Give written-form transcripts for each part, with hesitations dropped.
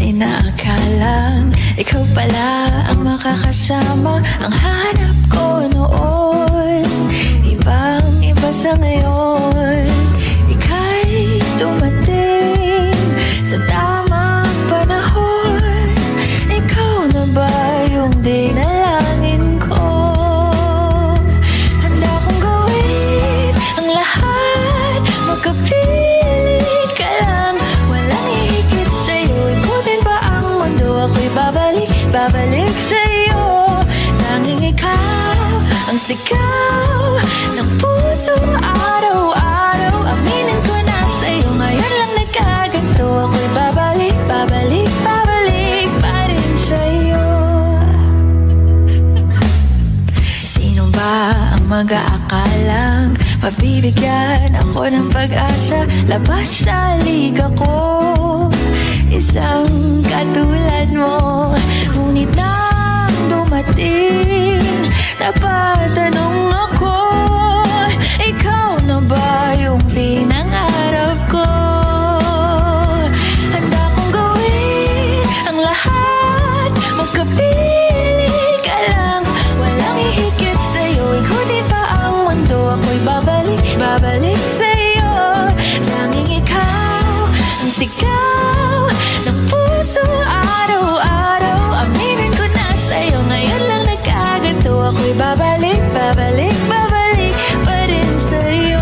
Inaakalang ikaw pala ang makakasama. Ang hanap ko noon, ibang-iba sa ngayon. Ika'y dumating sa tamang panahon. Ikaw na ba yung dinalangin ko? Handa kong gawin ang lahat, magkapili ka lang. Walang ihigit sa'yo, ikutin pa ang mundo. Ako'y babalik sa'yo. Tanging ikaw ang sigaw ng puso araw-araw. Aminin ko na sa'yo, ngayon lang nagkaganto. Ako'y babalik pa rin sa'yo. Sino ba ang mag-aakalang mabibigyan ako ng pag-asa? Labas sa liga ko, isang katulad mo. Ngunit nang dumating, napatanong ako, ikaw na ba yung pinangarap ko? Handa kong gawin ang lahat, magkapili ka lang. Walang ihigit sa'yo, ikutin pa ang mundo. Ako'y babalik sa'yo. Tanging ikaw ang sigaw ng puso araw-araw. Aminin ko na sa'yo, ngayon lang nagkaganto. Ako'y babalik pa rin sa'yo.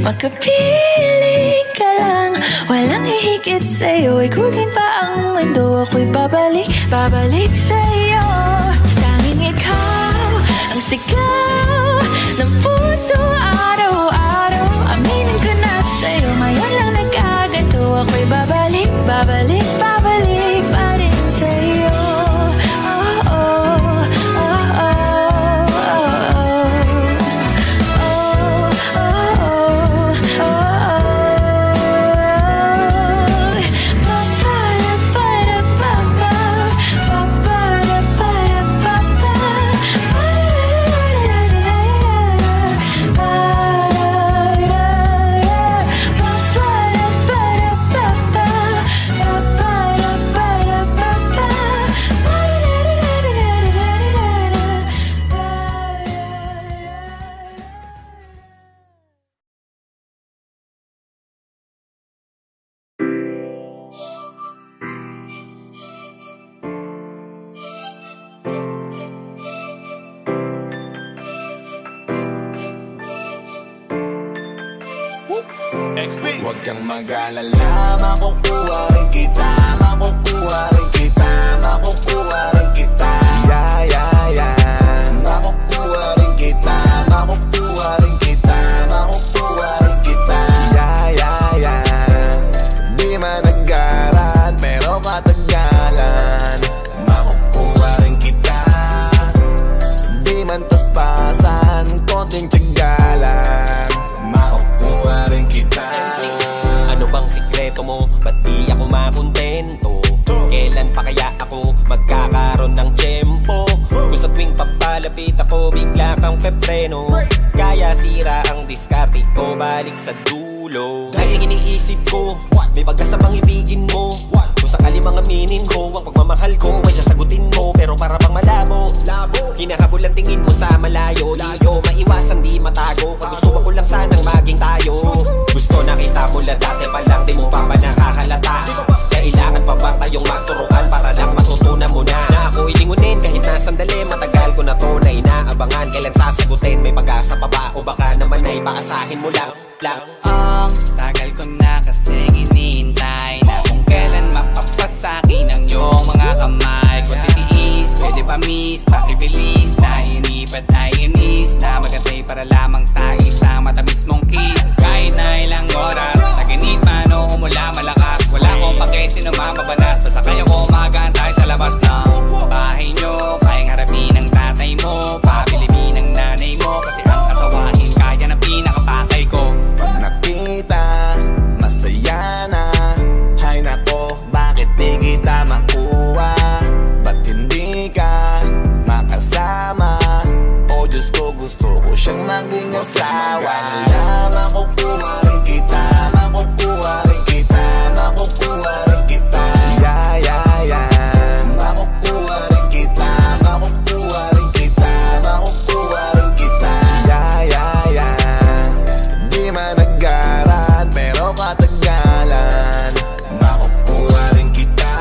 Magkapiling ka lang, walang ihigit sa'yo, ikutin pa ang mundo. Ako'y babalik sa'yo. Tanging ikaw ang sigaw ng puso araw-araw. Aminin ko na sa'yo, ngayon lang nagkaganto. Ako'y babalik pa rin sa'yo. Huwag kang mag-alala, makukuha rin kita, makukuha rin kita, makukuha rin kita. Makukuha rin kita, makukuha rin kita, makukuha rin kita. Di man naggaran, pero katagalan, makukuha rin kita. Di man taspasan, konting tiyagalan, makukuha rin kita. Ano bang sikreto mo? Ba't di ako makontento? Kailan pa kaya ako magkakaroon ng tiyempo? Kung sa tuwing papalapit ako, bigla kang pepreno. Kaya sira ang diskarte ko, balik sa dulo. Dahil iniisip ko, may pag-asa pang ibigin mo. Kung sakali mga minin ko, ang pagmamahal ko ay sasagutin mo. Pero para pang malabo, Hinahabol ang tingin mo sa malayo, layo maiwasan di matago. Kagustuhan ko lang sanang maging tayo. Gusto nakita mo lang dati pa lang, di mo pa ba nakahalata? Kailangan pa bang tayong magturuan para lang matutunan mo na ako'y lingunin kahit na sandali. Matagal ko na to na inaabangan, kailan sasagutin? May pag-asa pa ba o baka naman ay paasahin mo lang? Ang tagal ko na kasing inihintay na kung kailan mapapasakin ang iyong mga kamay. Kung titiis, pwede pa miss, pakibilis na inipat ay inis na magatay para lamang sa isang matamis mong kiss. Kahit na ilang oras, naginit man o umula malakas, wala akong pake sino mamabanas, basta kaya ko magantay sa labas ng bahay nyo. Kayang harapin ng tatay mo, pabilibin ng nanay mo, kasi ang kasawain kaya na pinakapakay ko. Pag nakita, masaya na. Hay nako, bakit di kita makuha? Ba't hindi ka makasama? O Diyos ko, gusto ko siyang maging asawa. Makukuha rin kita, makukuha rin kita, makukuha rin kita. Yeah, yeah, yeah. Makukuha rin kita, makukuha rin kita, makukuha rin kita. Yeah, yeah, yeah. Di man nag-aral, pero katagalan. Makukuha rin kita.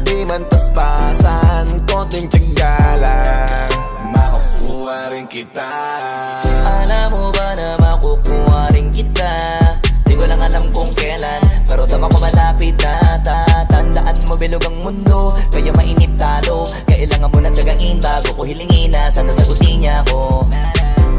Di man paspasan, konting tiyaga lang. Makukuha rin kita. Alam mo ba na makukuha rin kita? Di ko lang alam kung kailan, pero tama ko malapit na. Tandaan mo bilog ang mundo, kaya mainip talo. Kailangan mo na tiyagain bago ko hilingin na sana sagutin niya ako.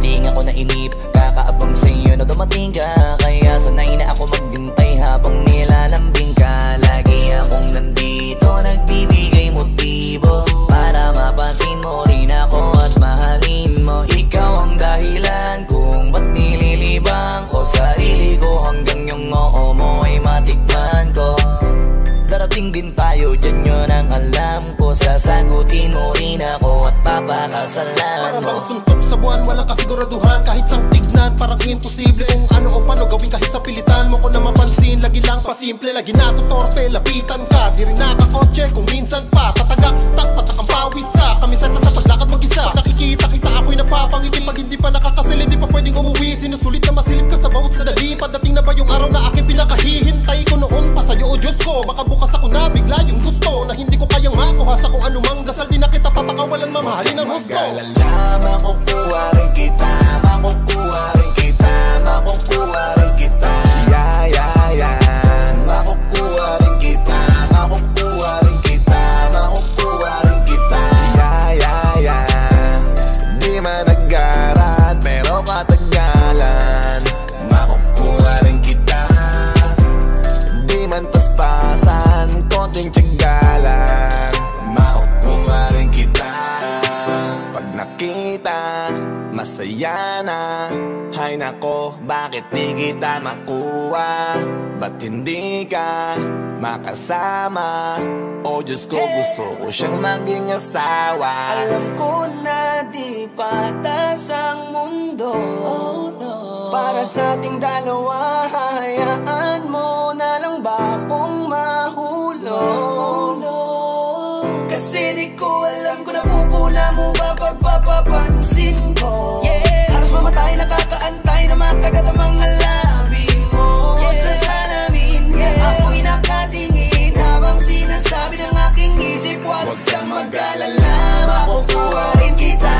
Di nga ko nainip, kakaabang sa'yo na dumating ka. Kaya sanay na ako maghintay habang nilalambing ka. Lagi akong nandito, nagbibigay motibo para mapansin mo rin ako at mahalin mo. Ikaw ang dahilan kung ba't nililibang ko sarili ko, hanggang yung oo mo ay matikman ko. Darating din tayo, dyan yun ang alam ko. Sasagutin mo rin ako at papakasalan mo. Para bang suntok sa buwan, walang kasiguraduhan. Kahit sang tignan, parang imposible kung ano o paano gawin kahit sa pilitan mo ko na mapansin. Lagi lang pasimple, lagi natutorpe, lapitan ka. Di rin nakakotse kung minsan pa tatagak, patak ang pawis sa kamiseta sa paglakad mag-isa. Nakikita kita ako'y napapangiti, pag hindi pa nakakasili, di pa pwedeng umuwi. Sinusulit na masilip ka sa bawat sadali. Padating na ba yung araw na aking pinakahihintay ko noon pa sa'yo o Diyos ko? Makabukas ako na bigla yung gusto na hindi ko kayang makuha sa kung anumang dasal. Di na kita papakawalan, mamahalin ang husto. Mag-alala, makukuha rin kita, makukuha rin kita, makukuha rin kita. Yeah, yeah, yeah. Makukuha rin kita, makukuha rin kita, makukuha rin kita. Yeah, yeah, yeah. Di man nag-aral, pero katagalan. Makukuha rin kita. Di man paspasan, konting tiyaga lang. Makukuha rin kita. Pag nakita, masaya na. Hay nako, bakit di kita makuha? Ba't hindi ka makasama? O Diyos ko, gusto ko siyang maging asawa. Alam ko na di patas ang mundo, oh, no. Para sa ating dalawa, hayaan mo na lang ba akong mahulog? Kasi di ko alam kung napupuna mo ba pagpapapansin ko. Halos mamatay, nakakaantay na makagat ang mga labi mo. Sa salamin, ako'y nakatingin habang sinasabi ng aking isip, huwag kang mag-alala, makukuha rin kita,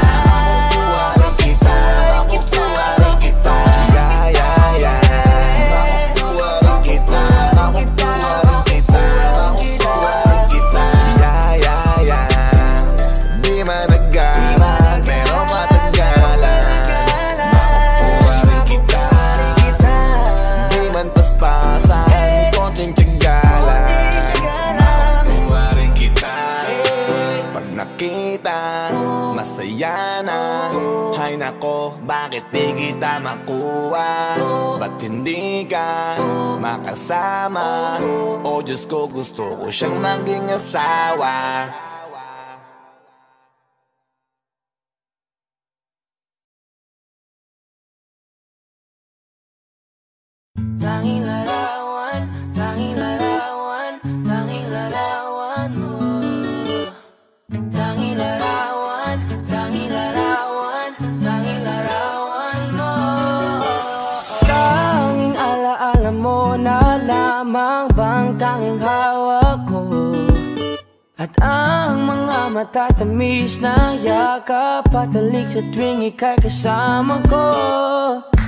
makukuha rin kita, makukuha rin kita. Yeah, yeah, yeah. Makukuha rin kita, makukuha rin kita, makukuha rin kita. Yeah, yeah, yeah. Di man nag-aral, pero matagalan. Makukuha rin kita. Di man paspasan, konting tiyaga lang. Makukuha rin kita. Pag nakita, masaya na. Hay nako, bakit di kita makuha? Ba't hindi ka makasama? O Diyos ko, gusto ko siyang maging asawa. Tanging larawan, tanging larawan, tanging larawan mo. Tanging larawan, Ang mga matatamis na yakap patalik sa tuwing ika'y kasama ko.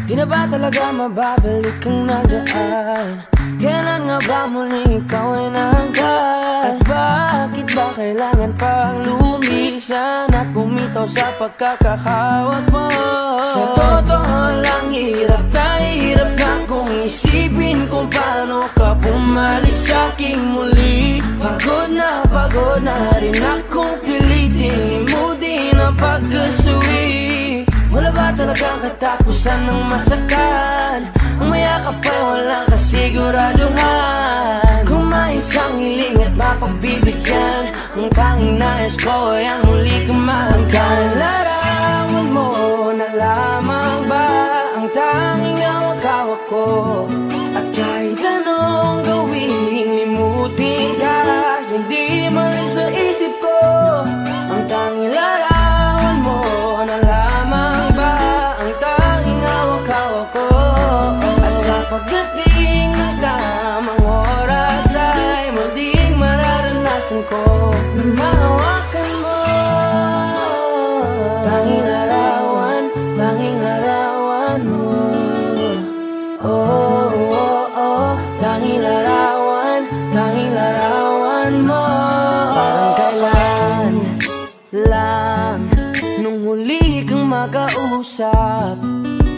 Di na ba talaga mababalik ang nagaan? Kailan nga ba muli ikaw ay nangkat? At bakit ba kailangan pang lumisan at bumitaw sa pagkakahawak mo? Sa totoo lang, hirap na kung isipin kung paano ka bumalik sa'king muli. Pagod na rin akong pilitin limutin ang pagkasuwi. Wala ba talagang katapusan ng masakan? Ang mayakap ay walang kasiguraduhan. Kung may isang hiling at mapagbibigyan, ang tanging nais ko ay ang muli kang mahanggan. Larawan mo na lamang ba ang tanging hawak-hawak ko? At kahit anong gawin, limutin ka, hindi mali sa isip ko. Ang tanging larawan mo na lamang ba ang tanging hawak-hawak ko? At sa pagdating ng tamang oras ay muling mararanasan ko na mahawakan mo. Tanging larawan mo. Oh, oh, oh. Tanging larawan mo. Parang kailan lang nung huli kang makausap.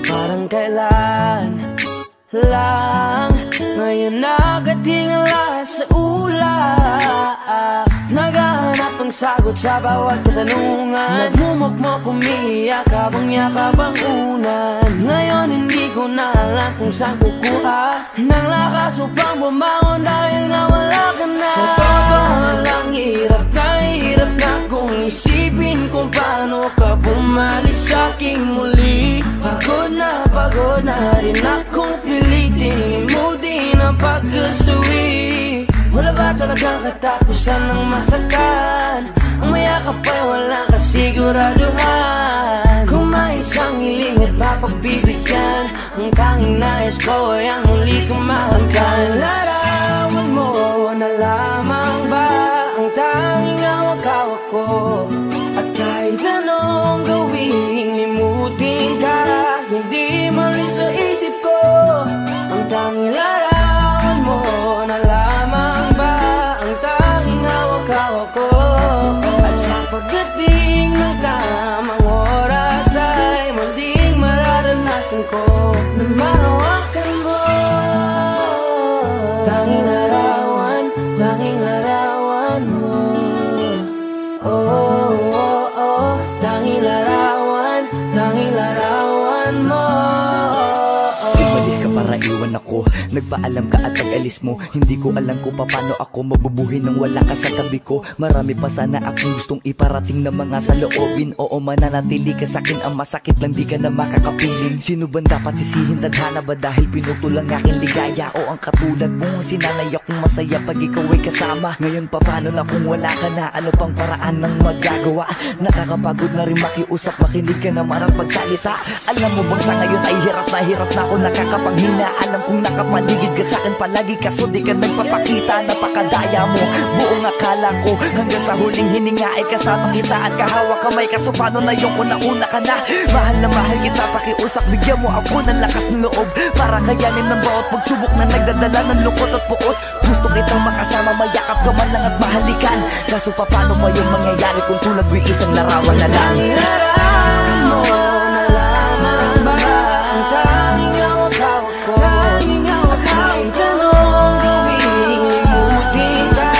Parang kailan lang ngayon nakatingala sa ulap. Naghahanap ng sagot sa bawat katanungan. Nagmumukmok umiiyak habang yakap ang unan. Ngayon hindi ko na alam kung saan kukuha ng lakas upang bumangon dahil nga wala ka na. Sa totoo lang, hirap na kung isipin kung paano ka bumalik sa'king muli. Pagod na rin akong pilitin limutin ang pagkasuwi. Wala ba talagang katapusan ng masakan? Ang mayakap ay walang kasiguraduhan. Kung may isang hiling at mapagbibigyan, ang tanging nais ko ay ang muli kang mahanggan. Larawan mo na lamang ba ang tanging hawak-hawak ko? At kahit anong gawin, limutin ka, hindi mali sa isip ko. Ang tanging larawan mo na lamang ba ang tanging hawak-hawak ko? At sa pagdating ng tamang oras ay muling mararanasan ko na mahawakan mo. Tanging larawan mo. Oh, oh, oh. Tanging larawan mo. Umalis ka para iwan ako. Nagpaalam ka at pag-alis mo, hindi ko alam kung paano ako mabubuhay nang wala ka sa tabi ko. Marami pa sana akong gustong iparating na mga saloobin. Oo, mananatili ka sa'kin, ang masakit lang di ka na makakapiling. Sino ba dapat sisihin? Tadhana ba dahil pinutol ang aking ligaya? O ang katulad mong sinanay akong masaya pag ikaw ay kasama? Ngayon pa paano na kung wala ka na? Ano pang paraan ng magagawa? Nakakapagod na rin makiusap, makinig ka naman at magsalita. Alam mo bang sa ngayon ay hirap na ako nakakapanghina. Alam kong nakapaligid ka sa'kin palagi, kaso di ka nagpapakita. Napakadaya mo, buong akala ko hanggang sa huling hininga ay kasama kita at kahawak kamay. Kaso paano na yung una-una ka na? Mahal na mahal kita, pakiusap, bigyan mo ako ng lakas ng loob para kayanin ng bawat pagsubok na nagdadala ng lungkot at puot. Gusto kitang makasama, mayakap ka man lang at mahalikan. Kaso paano pa yung mangyayari kung tulad mo isang larawan na lang? Larawan mo na lamang ba ang tanging hawak-hawak ko? At kahit anong gawin, limutin ka,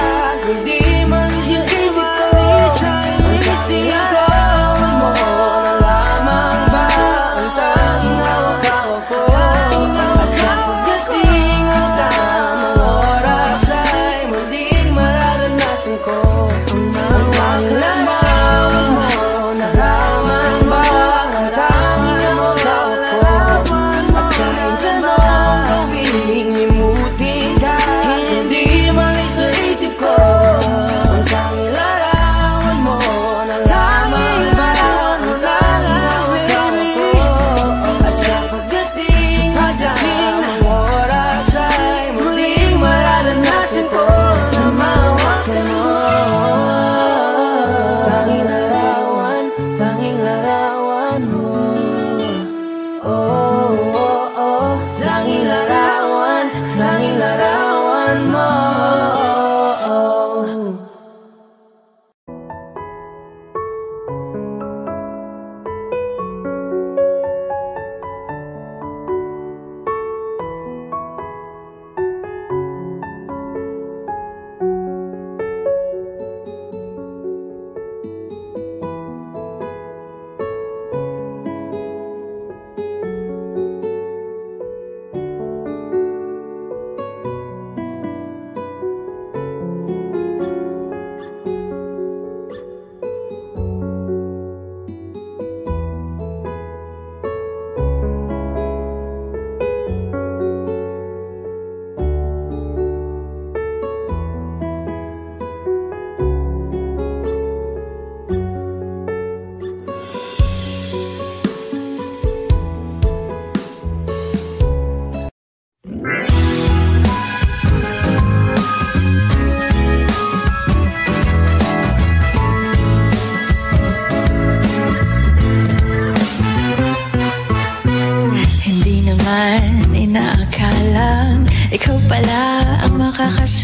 hindi man siya isip ko. Ang tanging larawan mo na lamang ba ang tanging hawak-hawak ko? At sa pagdating ng tamang oras ay muling mararanasan ko ang tanging larawan mo na lamang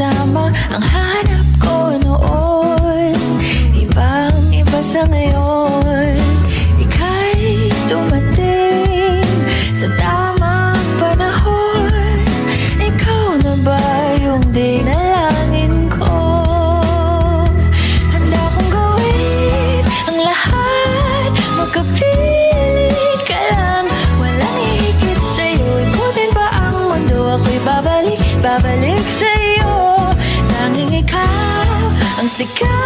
kasama ang hanap ko noon. Ibang-iba sa ngayon. Ika'y dumating sa tamang panahon. Ikaw na ba yung dinalangin ko? Handa kong gawin ang lahat, magkapilit ka lang. Walang hihigit sa'yo, ikutin pa ang mundo. Ako'y babalik, babalik sa'yo. Tanging ikaw ang sigaw